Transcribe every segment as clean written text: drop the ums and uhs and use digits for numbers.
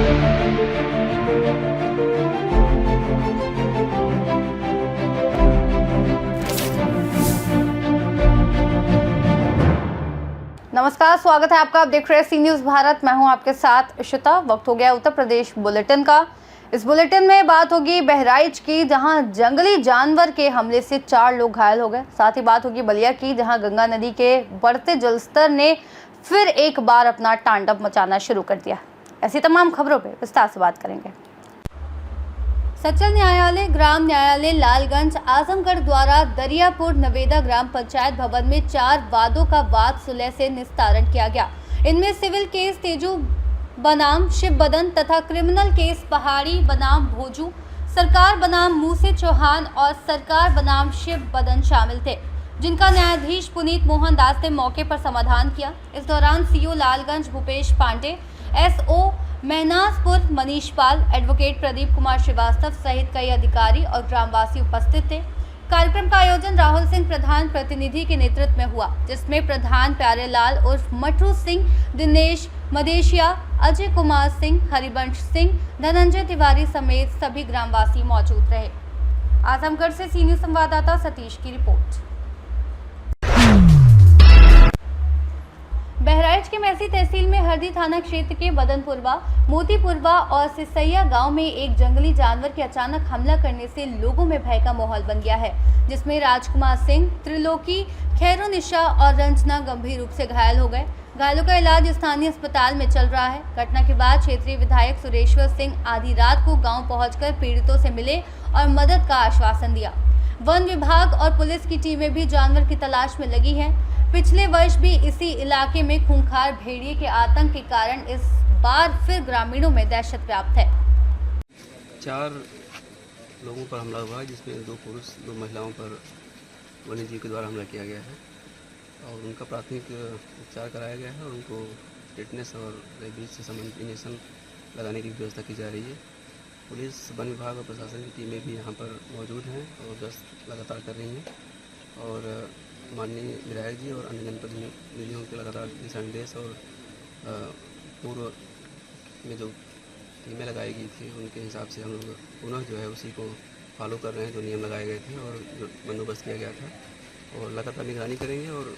नमस्कार, स्वागत है आपका। आप देख रहे हैं सी न्यूज भारत। मैं हूं आपके साथ इशिता। वक्त हो गया उत्तर प्रदेश बुलेटिन का। इस बुलेटिन में बात होगी बहराइच की, जहां जंगली जानवर के हमले से 4 लोग घायल हो गए। साथ ही बात होगी बलिया की, जहां गंगा नदी के बढ़ते जलस्तर ने फिर एक बार अपना तांडव मचाना शुरू कर दिया। ऐसी तमाम खबरों पर विस्तार से बात करेंगे। सचल न्यायालय ग्राम न्यायालय लालगंज आजमगढ़ द्वारा दरियापुर नवेदा ग्राम पंचायत भवन में 4 वादों का वाद सुलह से निस्तारण किया गया। इनमें सिविल केस तेजू बनाम शिव बदन तथा क्रिमिनल केस पहाड़ी बनाम भोजू, सरकार बनाम मूसे चौहान और सरकार बनाम शिव बदन शामिल थे, जिनका न्यायाधीश पुनीत मोहन दास ने मौके पर समाधान किया। इस दौरान सीओ लालगंज भूपेश पांडे, एसओ महनाजपुर मनीष पाल, एडवोकेट प्रदीप कुमार श्रीवास्तव सहित कई अधिकारी और ग्रामवासी उपस्थित थे। कार्यक्रम का आयोजन राहुल सिंह प्रधान प्रतिनिधि के नेतृत्व में हुआ, जिसमें प्रधान प्यारेलाल उर्फ मटरू सिंह, दिनेश मदेशिया, अजय कुमार सिंह, हरिवंश सिंह, धनंजय तिवारी समेत सभी ग्रामवासी मौजूद रहे। आजमगढ़ से सी न्यूज संवाददाता सतीश की रिपोर्ट। बहराइच के मैसी तहसील में हरदी थाना क्षेत्र के बदनपुरवा, मोतीपुरवा और सिसैया गांव में एक जंगली जानवर के अचानक हमला करने से लोगों में भय का माहौल बन गया है, जिसमें राजकुमार सिंह, त्रिलोकी, खैरुनिशा और रंजना गंभीर रूप से घायल हो गए। घायलों का इलाज स्थानीय अस्पताल में चल रहा है। घटना के बाद क्षेत्रीय विधायक सुरेश्वर सिंह आधी रात को गाँव पहुँचकर पीड़ितों से मिले और मदद का आश्वासन दिया। वन विभाग और पुलिस की टीमें भी जानवर की तलाश में लगी हैं। पिछले वर्ष भी इसी इलाके में खूंखार भेड़िए के आतंक के कारण इस बार फिर ग्रामीणों में दहशत व्याप्त है। 4 लोगों पर हमला हुआ है, जिसमें 2 पुरुष 2 महिलाओं पर वन्यजीव के द्वारा हमला किया गया है और उनका प्राथमिक उपचार कराया गया है और उनको टेटनेस और रेबीज से संबंधित इंजेक्शन लगाने की व्यवस्था की जा रही है। पुलिस, वन विभाग और प्रशासन की टीमें भी यहाँ पर मौजूद हैं और गश्त लगातार कर रही हैं और माननीय विधायक जी और अन्य जनप्रतिनिधियों के लगातार दिशा निर्देश और पूर्व में जो टीमें लगाई गई थी उनके हिसाब से हम लोग पुनः जो है उसी को फॉलो कर रहे हैं, जो नियम लगाए गए थे और जो बंदोबस्त किया गया था, और लगातार निगरानी करेंगे और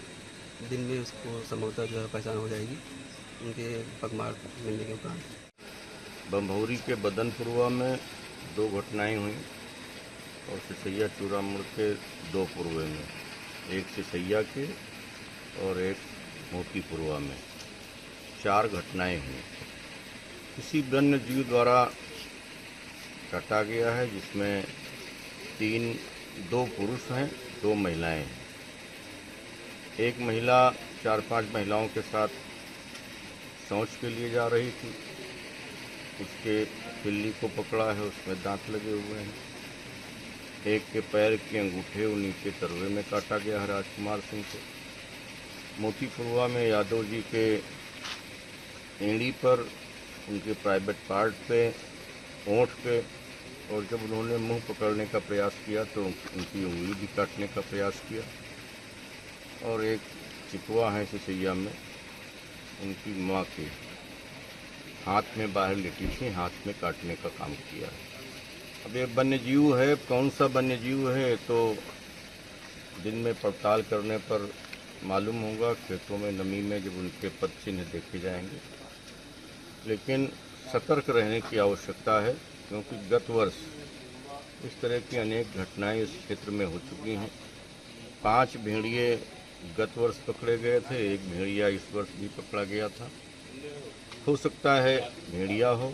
दिन में उसको संभवतः जो है पहचान हो जाएगी उनके पगमार्ग मिलने के उपरांत। बम्भौरी के बदनपुरवा में 2 घटनाएं हुई और सिसैया चूरा मोड़ के 2 पूर्वे में, एक सिसैया के और एक मोतीपुरवा में 4 घटनाएं हुई। किसी वन्य जीव द्वारा काटा गया है, जिसमें 2 पुरुष हैं, 2 महिलाएं हैं। एक महिला 4-5 महिलाओं के साथ शौच के लिए जा रही थी, उसके पिल्ली को पकड़ा है, उसमें दांत लगे हुए हैं। एक के पैर के अंगूठे और नीचे तलवे में काटा गया है राजकुमार सिंह को। मोतीपुरवा में यादव जी के एड़ी पर, उनके प्राइवेट पार्ट पे, होंठ पे, और जब उन्होंने मुंह पकड़ने का प्रयास किया तो उनकी उंगली भी काटने का प्रयास किया। और एक चितवा है सिसैया में, उनकी माँ के हाथ में बाहर लेटी थी, हाथ में काटने का काम किया है। अब ये वन्य जीव है, कौन सा वन्य जीव है तो दिन में पड़ताल करने पर मालूम होगा। खेतों में नमी में जब उनके पद चिन्ह देखे जाएंगे, लेकिन सतर्क रहने की आवश्यकता है, क्योंकि गत वर्ष इस तरह की अनेक घटनाएं इस क्षेत्र में हो चुकी हैं। 5 भेड़िए गत वर्ष पकड़े गए थे, 1 भेड़िया इस वर्ष भी पकड़ा गया था। हो सकता है भेड़िया हो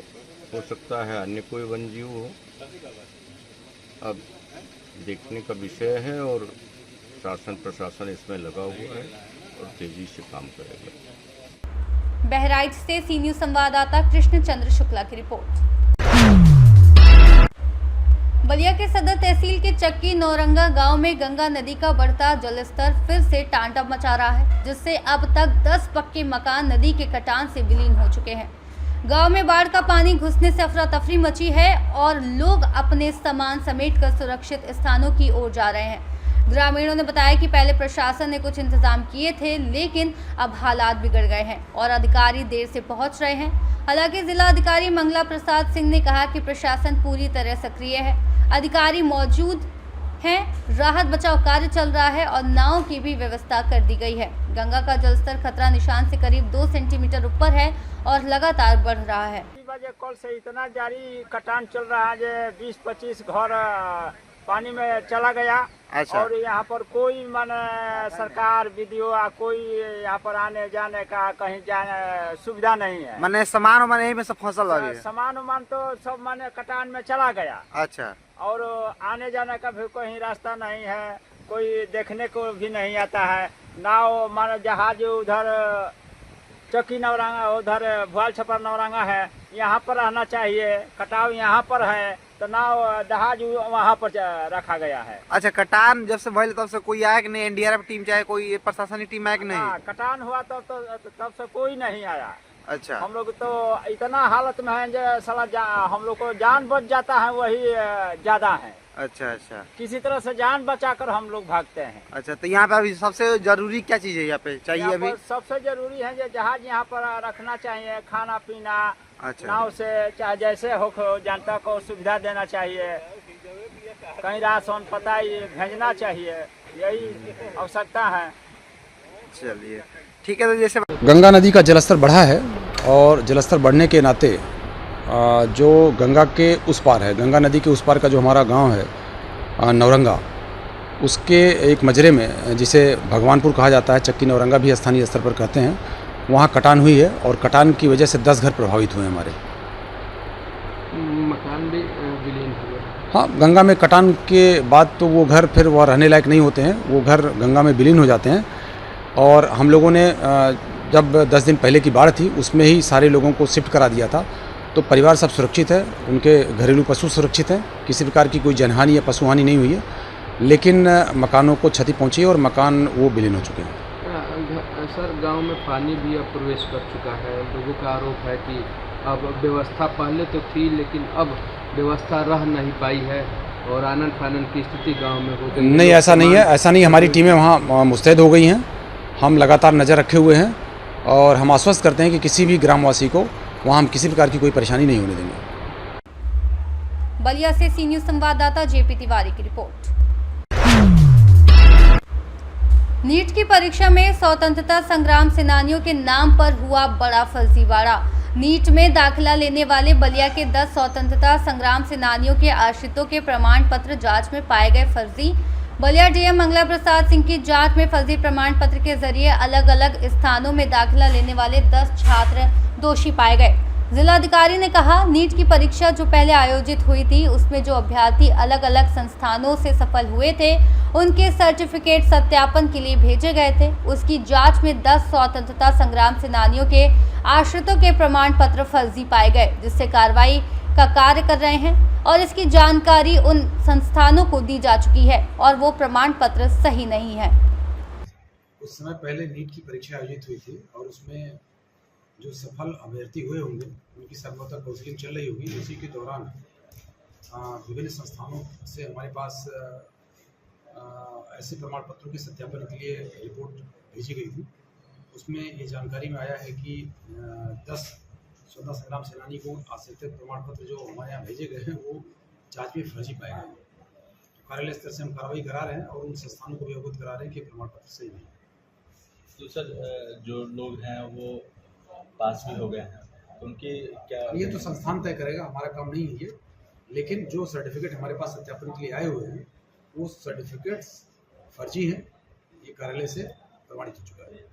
सकता है अन्य कोई वन्यजीव हो। अब देखने का विषय है और शासन प्रशासन इसमें लगा हुआ है और तेजी से काम करेगा। बहराइच से सी न्यूज संवाददाता कृष्ण चंद्र शुक्ला की रिपोर्ट। बलिया के सदर तहसील के चक्की नौरंगा गांव में गंगा नदी का बढ़ता जलस्तर फिर से तांडव मचा रहा है, जिससे अब तक 10 पक्के मकान नदी के कटान से विलीन हो चुके हैं। गांव में बाढ़ का पानी घुसने से अफरा तफरी मची है और लोग अपने सामान समेटकर सुरक्षित स्थानों की ओर जा रहे हैं। ग्रामीणों ने बताया कि पहले प्रशासन ने कुछ इंतजाम किए थे, लेकिन अब हालात बिगड़ गए हैं और अधिकारी देर से पहुंच रहे हैं। हालांकि जिला अधिकारी मंगला प्रसाद सिंह ने कहा कि प्रशासन पूरी तरह सक्रिय है, अधिकारी मौजूद हैं, राहत बचाव कार्य चल रहा है और नाव की भी व्यवस्था कर दी गई है। गंगा का जलस्तर खतरा निशान से करीब 2 सेंटीमीटर ऊपर है और लगातार बढ़ रहा है। बजे कल से इतना जारी कटान चल रहा है जो 20-25 घर पानी में चला गया। अच्छा। और यहाँ पर कोई सरकार वीडियो कोई यहाँ पर आने जाने का कहीं जाने सुविधा नहीं है। मैंने सामान यही में सब फसल लगे सामान उमान तो सब कटान में चला गया। अच्छा। और आने जाने का भी कोई रास्ता नहीं है, कोई देखने को भी नहीं आता है। नाव जहाज उधर चौकी नवरंगा, उधर भुआल छपर नवरंगा है, यहाँ पर रहना चाहिए। कटाव यहाँ पर है तो नाव जहाज वहाँ पर रखा गया है। अच्छा, कटान जब से भइल तब से कोई आया कि नहीं? एनडीआरएफ टीम चाहे कोई प्रशासनिक टीम आया कि नहीं? कटान हुआ तब से कोई नहीं आया। अच्छा। हम लोग तो इतना हालत में है जो साला हम लोग को जान बच जाता है वही ज्यादा है। अच्छा अच्छा। किसी तरह से जान बचाकर हम लोग भागते हैं। अच्छा, तो यहाँ पे अभी सबसे जरूरी क्या चीज है यहाँ पे चाहिए? अभी सबसे जरूरी है जो जहाज यहाँ पर रखना चाहिए, खाना पीना। अच्छा। नाव से चाहे जैसे हो जनता को सुविधा देना चाहिए, कहीं राशन पता भेजना चाहिए, यही आवश्यकता है। चलिए ठीक है। तो जैसे गंगा नदी का जलस्तर बढ़ा है और जलस्तर बढ़ने के नाते जो गंगा के उस पार है, गंगा नदी के उस पार का जो हमारा गांव है नवरंगा, उसके एक मजरे में जिसे भगवानपुर कहा जाता है, चक्की नवरंगा भी स्थानीय स्तर पर कहते हैं, वहाँ कटान हुई है और कटान की वजह से 10 घर प्रभावित हुए हमारे। मकान भी विलीन हुए। हाँ, गंगा में कटान के बाद तो वो घर फिर वह रहने लायक नहीं होते हैं, वो घर गंगा में विलीन हो जाते हैं। और हम लोगों ने जब 10 दिन पहले की बाढ़ थी उसमें ही सारे लोगों को शिफ्ट करा दिया था, तो परिवार सब सुरक्षित है, उनके घरेलू पशु सुरक्षित हैं, किसी प्रकार की कोई जनहानि या पशुहानि नहीं हुई है, लेकिन मकानों को क्षति पहुंची है और मकान वो विलीन हो चुके हैं। सर, गांव में पानी भी अब प्रवेश कर चुका है। लोगों का आरोप है कि अब व्यवस्था पहले तो थी लेकिन अब व्यवस्था रह नहीं पाई है और आनन फानन की स्थिति गांव में हो गई। नहीं, ऐसा नहीं है, ऐसा नहीं। हमारी टीमें वहाँ मुस्तैद हो गई हैं, हम लगातार नज़र रखे हुए हैं और हम आश्वस्त करते हैं कि किसी भी ग्रामवासी को वहाँ हम किसी प्रकार की कोई परेशानी नहीं होने देंगे। बलिया से सी न्यूज़ संवाददाता जेपी तिवारी की रिपोर्ट। नीट की परीक्षा में स्वतंत्रता संग्राम सेनानियों के नाम पर हुआ बड़ा फर्जीवाड़ा। नीट में दाखिला लेने वाले बलिया के 10 स्वतंत्रता संग्राम सेनानियों के आश्रितों के प्रमाण पत्र जांच में पाए गए फर्जी। बलिया डीएम मंगला प्रसाद सिंह की जांच में फर्जी प्रमाण पत्र के जरिए अलग अलग स्थानों में दाखिला लेने वाले 10 छात्र दोषी पाए गए। जिलाधिकारी ने कहा, नीट की परीक्षा जो पहले आयोजित हुई थी उसमें जो अभ्यर्थी अलग अलग संस्थानों से सफल हुए थे उनके सर्टिफिकेट सत्यापन के लिए भेजे गए थे। उसकी जांच में 10 स्वतंत्रता संग्राम सेनानियों के आश्रितों के प्रमाण पत्र फर्जी पाए गए, जिससे कार्रवाई का कार्य कर रहे हैं और इसकी जानकारी उन संस्थानों को दी जा चुकी है और वो प्रमाण पत्र सही नहीं है। कुछ समय पहले नीट की परीक्षा आयोजित हुई थी और उसमें जो सफल अभ्यर्थी हुए होंगे उनकी सर्वोत्तर काउंसलिंग चल रही होगी। इसी के दौरान विभिन्न संस्थानों से हमारे पास ऐसे प्रमाण पत्रों के सत्यापन के लिए रिपोर्ट भेजी गई थी। उसमें ये जानकारी में आया है कि 10 स्वतंत्रता संग्राम सेनानी को आश्रित प्रमाण पत्र जो हमारे यहाँ भेजे गए हैं वो जांच में फर्जी पाए गए हैं। तो कार्यालय स्तर से हम कार्रवाई करा रहे हैं और उन संस्थानों को भी अवगत करा रहे हैं कि प्रमाण पत्र सही नहीं है। तो सर, जो लोग हैं वो पास भी हो गए हैं, उनकी क्या? ये तो संस्थान तय करेगा, हमारा काम नहीं है ये। लेकिन जो सर्टिफिकेट हमारे पास सत्यापन के लिए आए हुए हैं वो सर्टिफिकेट्स फर्जी हैं, ये कार्यालय से प्रमाणित हो चुका है।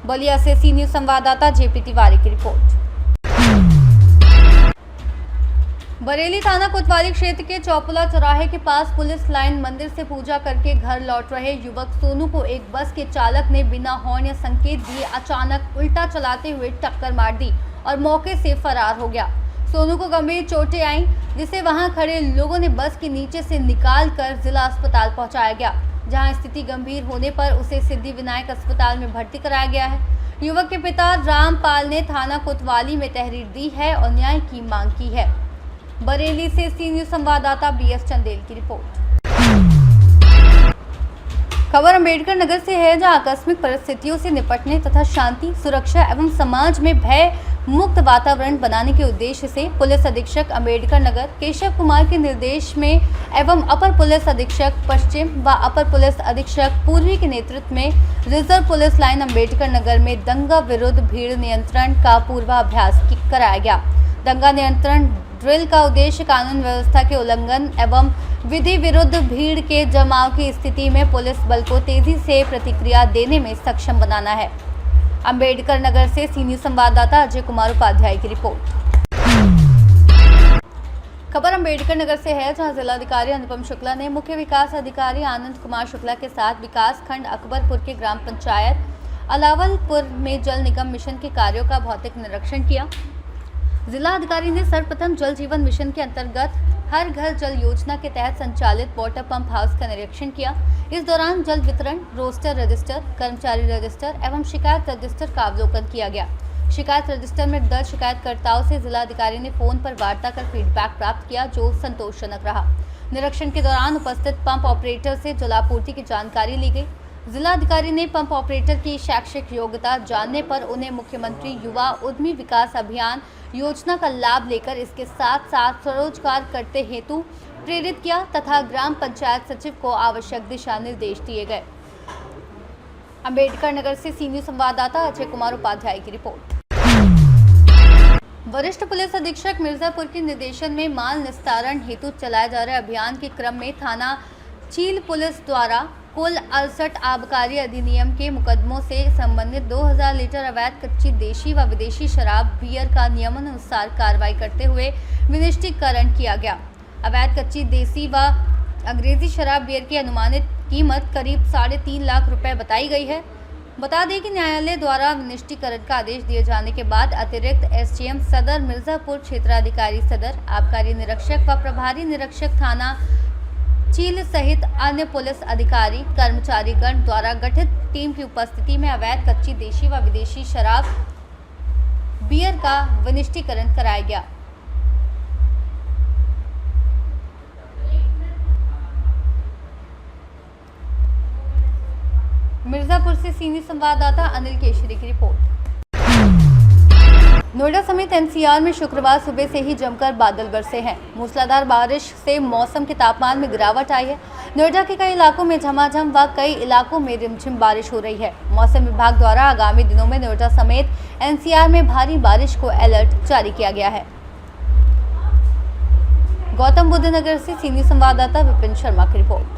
बलिया से सी न्यूज़ संवाददाता जेपी तिवारी की रिपोर्ट। बरेली थाना कोतवाली क्षेत्र के चौपुला चौराहे के पास पुलिस लाइन मंदिर से पूजा करके घर लौट रहे युवक सोनू को एक बस के चालक ने बिना हॉर्न या संकेत दिए अचानक उल्टा चलाते हुए टक्कर मार दी और मौके से फरार हो गया। सोनू को गंभीर चोटें आईं, जिसे वहां खड़े लोगों ने बस के नीचे से निकालकर जिला अस्पताल पहुंचाया गया, जहां स्थिति गंभीर होने पर उसे सिद्धिविनायक अस्पताल में भर्ती कराया गया है। युवक के पिता रामपाल ने थाना कोतवाली में तहरीर दी है और न्याय की मांग की है। बरेली से सी न्यूज़ संवाददाता बीएस चंदेल की रिपोर्ट। खबर अंबेडकर नगर से है, जहां आकस्मिक परिस्थितियों से निपटने तथा शांति, सुरक्षा एवं समाज में भय मुक्त वातावरण बनाने के उद्देश्य से पुलिस अधीक्षक अंबेडकर नगर केशव कुमार के निर्देश में एवं अपर पुलिस अधीक्षक पश्चिम व अपर पुलिस अधीक्षक पूर्वी के नेतृत्व में reserve police line Ambedkar Nagar में दंगा विरुद्ध भीड़ नियंत्रण का पूर्वाभ्यास कराया गया। दंगा नियंत्रण ड्रिल का उद्देश्य कानून व्यवस्था के उल्लंघन एवं विधि विरुद्ध भीड़ के जमाव की स्थिति में पुलिस बल को तेजी से प्रतिक्रिया देने में सक्षम बनाना है। अंबेडकर नगर से सीनियर संवाददाता अजय कुमार उपाध्याय की रिपोर्ट। खबर अंबेडकर नगर से है, जहां जिलाधिकारी अनुपम शुक्ला ने मुख्य विकास अधिकारी आनंद कुमार शुक्ला के साथ विकास खंड अकबरपुर के ग्राम पंचायत अलावलपुर में जल निगम मिशन के कार्यों का भौतिक निरीक्षण किया। जिला अधिकारी ने सर्वप्रथम जल जीवन मिशन के अंतर्गत हर घर जल योजना के तहत संचालित वाटर पंप हाउस का निरीक्षण किया। इस दौरान जल वितरण, रोस्टर रजिस्टर, कर्मचारी रजिस्टर एवं शिकायत रजिस्टर का अवलोकन किया गया। शिकायत रजिस्टर में दर्ज शिकायतकर्ताओं से जिला अधिकारी ने फोन पर वार्ता कर फीडबैक प्राप्त किया, जो संतोषजनक रहा। निरीक्षण के दौरान उपस्थित पंप ऑपरेटर से जलापूर्ति की जानकारी ली गई। जिला अधिकारी ने पंप ऑपरेटर की शैक्षिक योग्यता जानने पर उन्हें मुख्यमंत्री युवा उद्यमी विकास अभियान योजना का लाभ लेकर इसके साथ साथ स्वरोजगार करते हेतु प्रेरित किया तथा ग्राम पंचायत सचिव को आवश्यक दिशा निर्देश दिए गए। अंबेडकर नगर से सीनियर संवाददाता अजय कुमार उपाध्याय की रिपोर्ट। वरिष्ठ पुलिस अधीक्षक मिर्जापुर के निर्देशन में माल निस्तारण हेतु चलाए जा रहे अभियान के क्रम में थाना चील पुलिस द्वारा कुल 68 आबकारी अधिनियम के मुकदमों से संबंधित 2000 लीटर अवैध कच्ची देशी व विदेशी शराब बियर का नियमानुसार कार्रवाई करते हुए विनिष्टीकरण किया गया। अवैध कच्ची देसी व अंग्रेजी शराब बियर की अनुमानित कीमत करीब 3.5 लाख रुपए बताई गई है। बता दें कि न्यायालय द्वारा विनिष्टीकरण का आदेश दिए जाने के बाद अतिरिक्त एसडीएम सदर मिर्जापुर, क्षेत्राधिकारी सदर, आबकारी निरीक्षक व प्रभारी निरीक्षक थाना चील सहित अन्य पुलिस अधिकारी कर्मचारीगण द्वारा गठित टीम की उपस्थिति में अवैध कच्ची देशी व विदेशी शराब बियर का विनिष्टीकरण कराया गया। मिर्जापुर से सीनियर संवाददाता अनिल केशरी की रिपोर्ट। नोएडा समेत एनसीआर में शुक्रवार सुबह से ही जमकर बादल बरसे हैं। मूसलाधार बारिश से मौसम के तापमान में गिरावट आई है। नोएडा के कई इलाकों में झमाझम व कई इलाकों में रिमझिम बारिश हो रही है। मौसम विभाग द्वारा आगामी दिनों में नोएडा समेत एनसीआर में भारी बारिश को अलर्ट जारी किया गया है। गौतम बुद्ध नगर से सीनियर संवाददाता विपिन शर्मा की रिपोर्ट।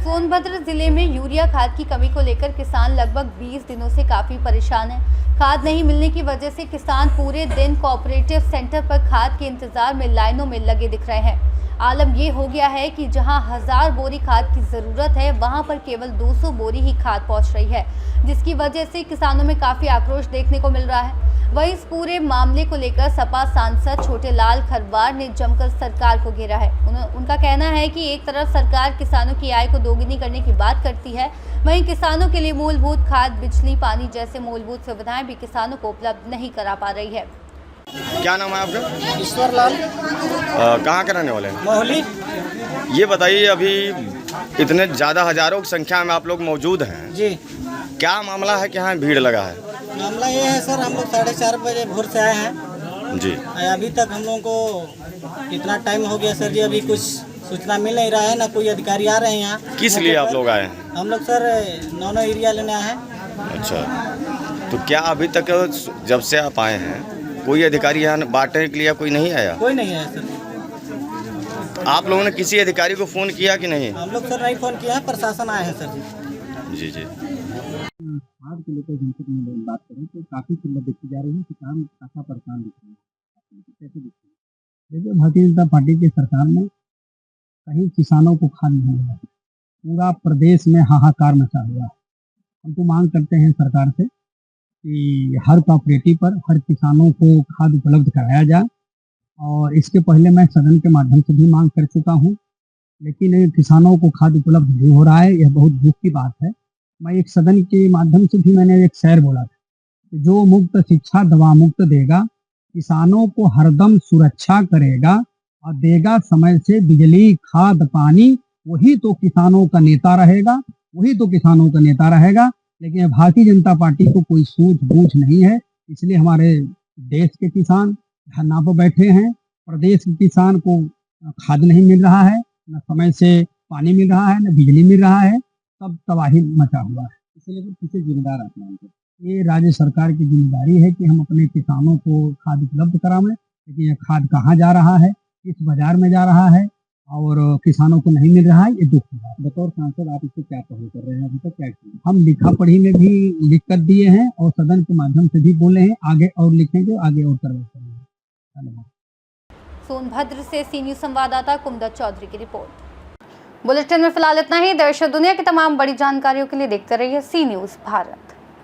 सोनभद्र जिले में यूरिया खाद की कमी को लेकर किसान लगभग 20 दिनों से काफी परेशान है। खाद नहीं मिलने की वजह से किसान पूरे दिन कोऑपरेटिव सेंटर पर खाद के इंतजार में लाइनों में लगे दिख रहे हैं। आलम ये हो गया है कि जहां 1000 बोरी खाद की जरूरत है, वहां पर केवल 200 बोरी ही खाद पहुंच रही है, जिसकी वजह से किसानों में काफी आक्रोश देखने को मिल रहा है। वहीं इस पूरे मामले को लेकर सपा सांसद छोटे लाल खरवार ने जमकर सरकार को घेरा है। उनका कहना है कि एक तरफ सरकार किसानों की आय को दोगुनी करने की बात करती है, वहीं किसानों के लिए मूलभूत खाद, बिजली, पानी जैसे मूलभूत सुविधाएं भी किसानों को उपलब्ध नहीं करा पा रही है। क्या नाम है आपका? ईश्वर लाल। कहाँ के रहने वाले हैं? मोहली। ये बताइए, अभी इतने ज़्यादा हजारों की संख्या में आप लोग मौजूद हैं जी, क्या मामला है कि यहाँ भीड़ लगा है? मामला ये है सर, हम लोग 4:30 बजे भोर से आए हैं जी। अभी तक हम लोगों को कितना टाइम हो गया सर जी, अभी कुछ सूचना मिल नहीं रहा है, ना कोई अधिकारी आ रहे हैं यहाँ। किस लिए आप लोग आए हैं? हम लोग सर नौनो एरिया लेने आए हैं। अच्छा, तो क्या अभी तक जब से आप आए हैं कोई अधिकारी यहाँ बांटने के लिए कोई नहीं आया? कोई नहीं आया सर। आप लोगों ने किसी अधिकारी को फ़ोन किया कि नहीं? हम लोग सर नहीं फ़ोन किया है, प्रशासन आए हैं सर जी। जी जी। खाद को लेकर जनपद में बात करें तो काफ़ी किल्लत देखी जा रही है, किसान काफ़ी परेशान दिख रहे हैं। कैसे दिख रहे हैं? देखिए, भारतीय जनता पार्टी की सरकार में कहीं किसानों को खाद नहीं मिला, पूरा प्रदेश में हाहाकार मचा हुआ है। हम तो मांग करते हैं सरकार से कि हर कोऑपरेटिव पर हर किसानों को खाद उपलब्ध कराया जाए, और इसके पहले मैं सदन के माध्यम से भी मांग कर चुका हूँ, लेकिन किसानों को खाद उपलब्ध नहीं हो रहा है। यह बहुत दुख की बात है। मैं एक सदन के माध्यम से भी मैंने एक शेर बोला था, जो मुक्त शिक्षा दवा मुक्त देगा, किसानों को हरदम सुरक्षा करेगा और देगा समय से बिजली, खाद, पानी, वही तो किसानों का नेता रहेगा, वही तो किसानों का नेता रहेगा। लेकिन भारतीय जनता पार्टी को कोई सूझबूझ नहीं है, इसलिए हमारे देश के किसान धरना पर बैठे हैं। प्रदेश के किसान को खाद नहीं मिल रहा है, न समय से पानी मिल रहा है, न बिजली मिल रहा है, सब तबाही मचा हुआ है। इसलिए किसे जिम्मेदार आप मानते हैं? ये राज्य सरकार की जिम्मेदारी है कि हम अपने किसानों को खाद उपलब्ध करावें, लेकिन यह खाद कहाँ जा रहा है, किस बाजार में जा रहा है और किसानों को नहीं मिल रहा है, ये दुख है। बतौर सांसद आप इससे क्या पहल कर रहे हैं? अभी तक क्या किया? हम लिखा पढ़ी में भी लिख कर दिए हैं और सदन के माध्यम से भी बोले हैं, आगे और लिखेंगे, आगे और कार्रवाई करेंगे। धन्यवाद। सोनभद्र से सी न्यूज संवाददाता कुमदत चौधरी की रिपोर्ट। बुलेटिन में फिलहाल इतना ही। देश और दुनिया की तमाम बड़ी जानकारियों के लिए देखते रहिए सी न्यूज भारत।